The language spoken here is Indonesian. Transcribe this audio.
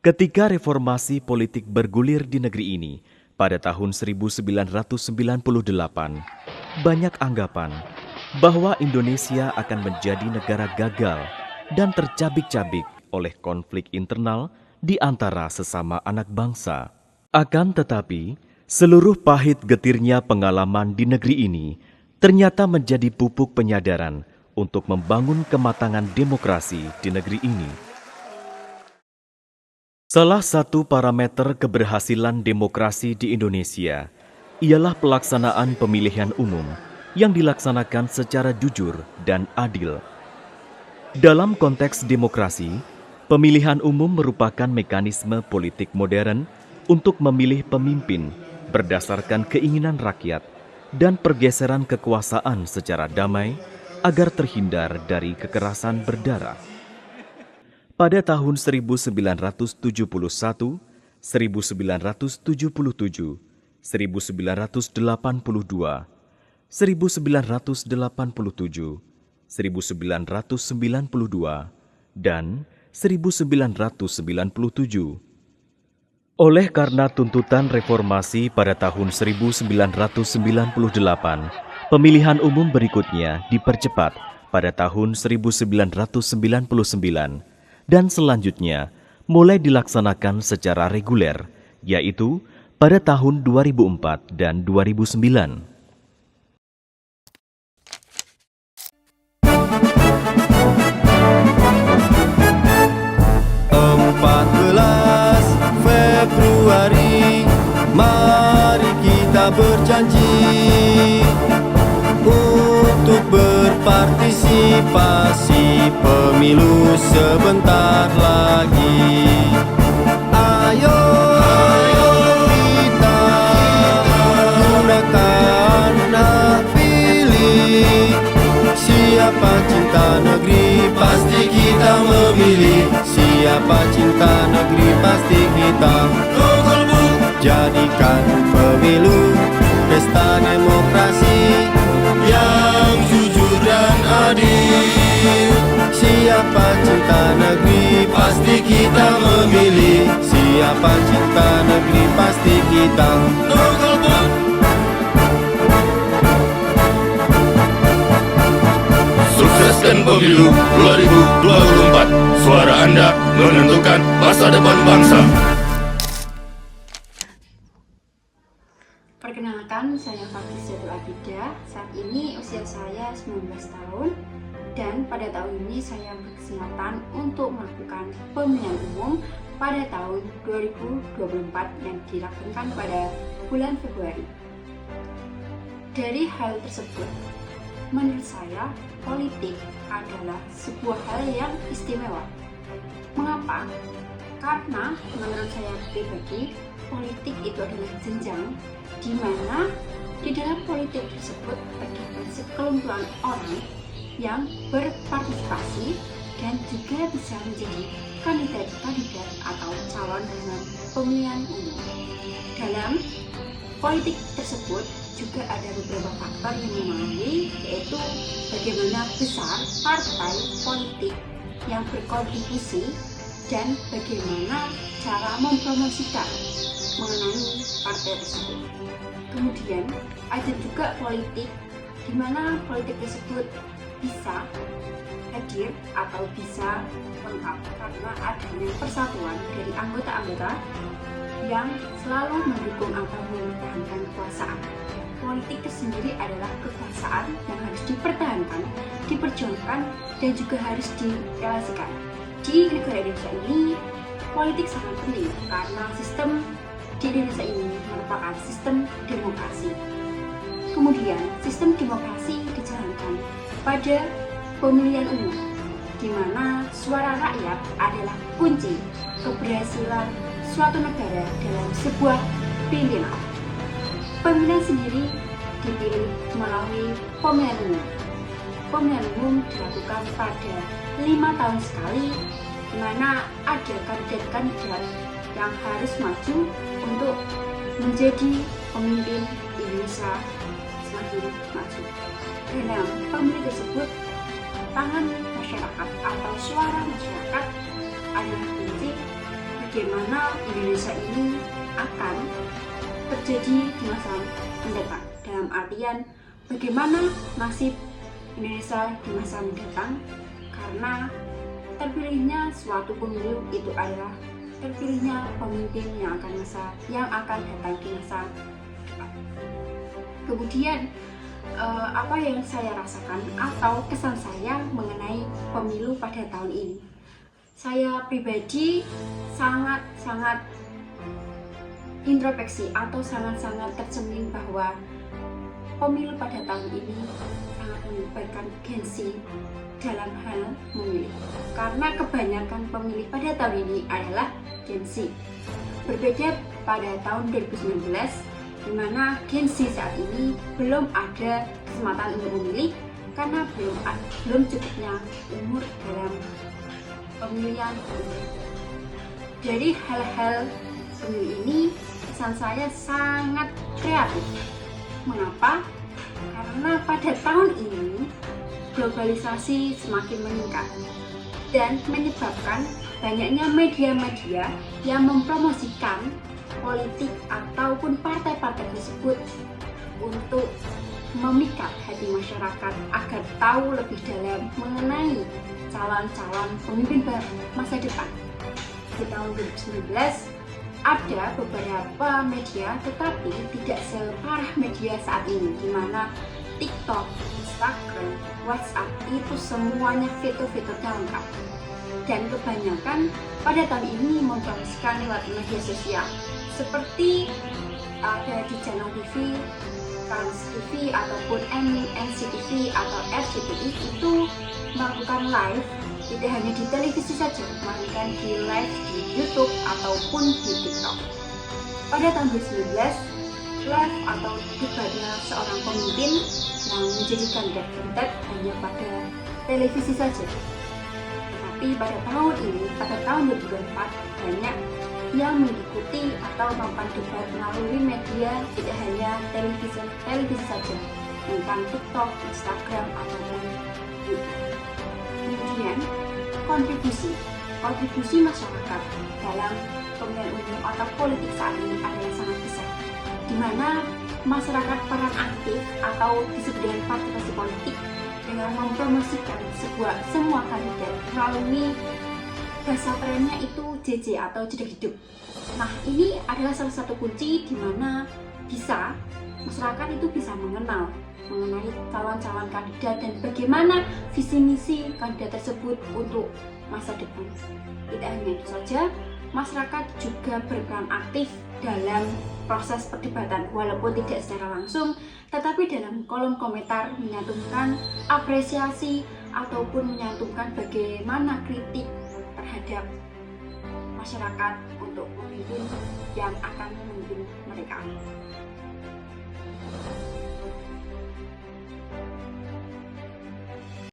Ketika reformasi politik bergulir di negeri ini pada tahun 1998, banyak anggapan bahwa Indonesia akan menjadi negara gagal dan tercabik-cabik oleh konflik internal di antara sesama anak bangsa. Akan tetapi, seluruh pahit getirnya pengalaman di negeri ini ternyata menjadi pupuk penyadaran untuk membangun kematangan demokrasi di negeri ini. Salah satu parameter keberhasilan demokrasi di Indonesia ialah pelaksanaan pemilihan umum yang dilaksanakan secara jujur dan adil. Dalam konteks demokrasi, pemilihan umum merupakan mekanisme politik modern untuk memilih pemimpin berdasarkan keinginan rakyat dan pergeseran kekuasaan secara damai agar terhindar dari kekerasan berdarah. Pada tahun 1971, 1977, 1982, 1982, 1987, 1992, dan 1997. Oleh karena tuntutan reformasi pada tahun 1998, pemilihan umum berikutnya dipercepat pada tahun 1999 dan selanjutnya mulai dilaksanakan secara reguler, yaitu pada tahun 2004 dan 2009. Februari, mari kita berjanji untuk berpartisipasi pemilu sebentar lagi. Ayo kita gunakan hak pilih. Siapa cinta negeri pasti kita memilih. Siapa cinta negeri pasti kita jadikan pemilu pesta demokrasi yang jujur dan adil. Siapa cinta negeri pasti kita memilih. Siapa cinta negeri pasti kita sukseskan pemilu 2024. Suara Anda menentukan masa depan bangsa. Perkenalkan, saya Fatriziatul Abida. Saat ini usia saya 19 tahun dan pada tahun ini saya berkesempatan untuk melakukan pemilihan umum pada tahun 2024 yang dilakukan pada bulan Februari. Dari hal tersebut, menurut saya politik adalah sebuah hal yang istimewa. Mengapa? Karena menurut saya pribadi, politik itu adalah jenjang di mana di dalam politik tersebut terdapat sekelumpulan orang yang berpartisipasi dan juga bisa menjadi kandidat-kandidat atau calon dalam pemilihan umum. Dalam politik tersebut juga ada beberapa faktor yang memengaruhi, yaitu bagaimana besar partai politik yang berkontribusi dan bagaimana cara mempromosikan mengenai partai tersebut. Kemudian ada juga politik di mana politik tersebut bisa hadir atau bisa lengkap karena adanya persatuan dari anggota-anggota yang selalu mendukung atau mempertahankan kekuasaan. Politik tersendiri adalah kekuasaan yang harus dipertahankan, diperjuangkan, dan juga harus direlasikan. Di negara Indonesia ini, politik sangat penting karena sistem di Indonesia ini merupakan sistem demokrasi. Kemudian, sistem demokrasi dijalankan pada pemilihan umum, di mana suara rakyat adalah kunci keberhasilan suatu negara dalam sebuah pimpinan. Pemilihan sendiri dipilih melalui pemilihan umum. Pemilihan umum dilakukan pada 5 tahun sekali, di mana ada kandidat-kandidat yang harus maju untuk menjadi pemimpin Indonesia semakin maju. Dalam pemilu tersebut, tangan masyarakat atau suara masyarakat adalah kunci bagaimana Indonesia ini akan terjadi di masa mendatang. Dalam artian bagaimana nasib Indonesia di masa mendatang, karena terpilihnya suatu pemilu itu adalah terpilihnya pemimpin yang akan datang di masa depan. Kemudian apa yang saya rasakan atau kesan saya mengenai pemilu pada tahun ini, saya pribadi sangat introspeksi atau sangat tercermin bahwa pemilu pada tahun ini sangat melibatkan gengsi dalam hal memilih, karena kebanyakan pemilih pada tahun ini adalah gengsi. Berbeda pada tahun 2019 di mana gengsi saat ini belum ada kesempatan untuk memilih karena belum cukupnya umur dalam pemilihan umum. Dari hal-hal pemilu ini kesan saya sangat kreatif. Mengapa? Karena pada tahun ini globalisasi semakin meningkat dan menyebabkan banyaknya media-media yang mempromosikan politik ataupun partai-partai tersebut untuk memikat hati masyarakat agar tahu lebih dalam mengenai calon-calon pemimpin masa depan. Di tahun 2019 ada beberapa media, tetapi tidak separah media saat ini, di mana TikTok, Instagram, WhatsApp itu semuanya fitur-fiturnya lengkap. Dan kebanyakan pada tahun ini mempromosikan lewat media sosial, seperti ada di channel TV, Trans TV ataupun NCTV atau RCTI itu melakukan live, tidak hanya di televisi saja, melainkan di live di YouTube ataupun di TikTok. Pada tahun 2019, live atau debatnya seorang pemimpin yang menjadi kandidat hanya pada televisi saja. Tapi pada tahun ini, pada tahun 2024, banyak yang mengikuti atau nonton debat melalui media, tidak hanya televisi saja, tentang TikTok, Instagram ataupun YouTube. Kemudian kontribusi masyarakat dalam pemilihan umum atau politik saat ini adalah sangat besar, di mana masyarakat peran aktif atau disebut dengan partisipasi politik dengan mempromosikan semua kandidat melalui bahasa kerennya itu JJ atau jeda hidup. Nah, ini adalah salah satu kunci di mana masyarakat itu bisa mengenai calon-calon kandidat dan bagaimana visi misi kandidat tersebut untuk masa depan. Tidak hanya itu saja, masyarakat juga berperan aktif dalam proses perdebatan, walaupun tidak secara langsung, tetapi dalam kolom komentar menyantumkan apresiasi ataupun menyantumkan bagaimana kritik terhadap masyarakat untuk pemimpin yang akan memimpin mereka.